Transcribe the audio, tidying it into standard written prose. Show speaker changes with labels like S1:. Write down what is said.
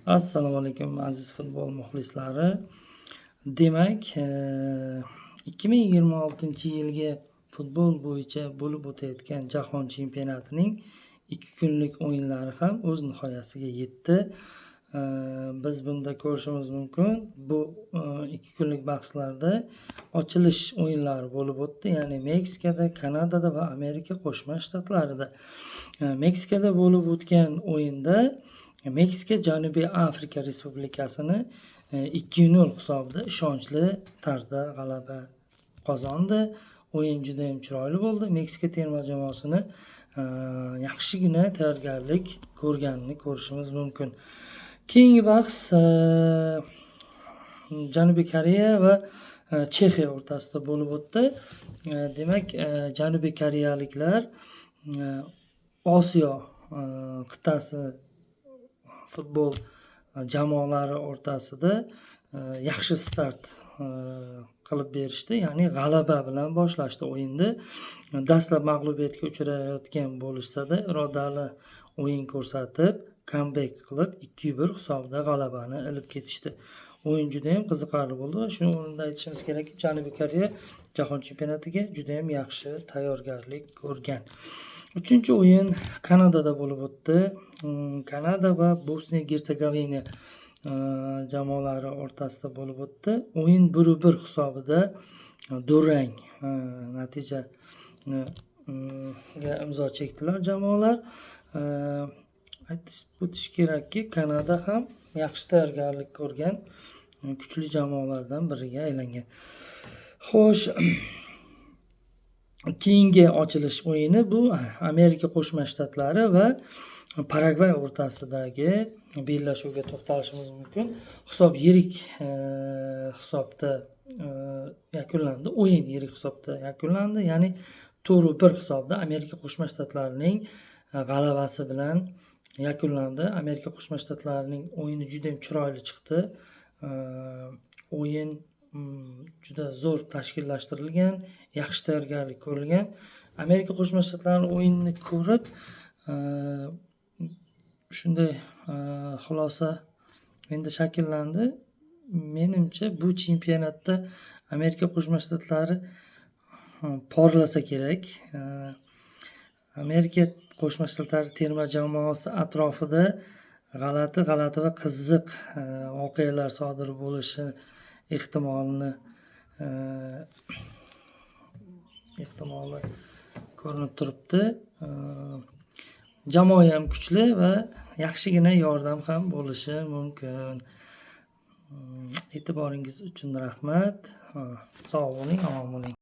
S1: Assalomu alaykum aziz futbol muxlislari. Demak, 2026-yilgi futbol bo'yicha bo'lib o'tayotgan Jahon chempionatining 2 kunlik o'yinlari ham o'z nihoyasiga yetdi. Biz bunda ko'rishimiz mumkin. Bu 2 kunlik bahslarda ochilish o'yinlari bo'lib o'tdi. Ya'ni Meksikada, Kanadada va Amerika Qo'shma Shtatlarida. Meksikada bo'lib o'tgan o'yinda Meksika Janubiy Afrika Respublikasini 2-0 hisobida ishonchli tarzda g'alaba qozondi. O'yin juda ham chiroyli bo'ldi. Meksika terma jamoasini yaxshigina tayyorgarlik ko'rganini ko'rishimiz mumkin. Keyingi bahs Janubiy Koreya va Chexiya o'rtasida bo'lib o'tdi. Demak, Janubiy koreyaliklar Osiyo qit'asi futbol jamoalari o'rtasida yaxshi start qilib berishdi. Ya'ni g'alaba bilan boshlashdi o'yinni. Dastlab mag'lubiyatga uchrayotgan bo'lishsa-da, irodali o'yin ko'rsatib, kambek qilib 2-1 hisobda g'alabani ilib ketishdi. O'yin juda ham qiziqarli bo'ldi va shuni o'rinda aytishimiz kerakki, Janubiy Koreya Jahon chempionatiga juda ham yaxshi tayyorgarlik ko'rgan. 3-o'yin Kanadada bo'lib o'tdi. Kanada va Bosniya-Gersegovina jamoalari o'rtasida bo'lib o'tdi. O'yin 1-1 hisobida durang natijaga imzo chekdilar jamoalar. Aytib o'tish kerakki, Kanada ham yaxshi tayyorgarlik ko'rgan kuchli jamoalardan biriga aylangan. Xo'sh, keyingi ochilish o'yini bu Amerika Qo'shma Shtatlari va Paragvay o'rtasidagi bellashuvga to'xtalishimiz mumkin. Hisob yirik hisobda yakunlandi. O'yin yirik hisobda yakunlandi. Ya'ni 4-1 hisobda Amerika Qo'shma Shtatlarining g'alabasi bilan yakunlandi. Amerika Qo'shma Shtatlarining o'yini juda ham chiroyli chiqdi. O'yin juda zo'r tashkillashtirilgan, yaxshi tayyorgarlik ko'rilgan. Amerika Qo'shma Shtatlarining o'yinini ko'rib, shunday xulosa menda shakllandi. Menimcha bu chempionatda Amerika Qo'shma Shtatlari porlasa kerak. Amerika Qo'shma Shtatlari terma jamoasi atrofida g'alati va qiziq voqealar sodir bo'lishi ehtimoli ko'rinib turibdi. Jamoa ham kuchli va yaxshigina yordam ham bo'lishi mumkin. E'tiboringiz uchun rahmat. Sog' bo'ling, omon bo'ling.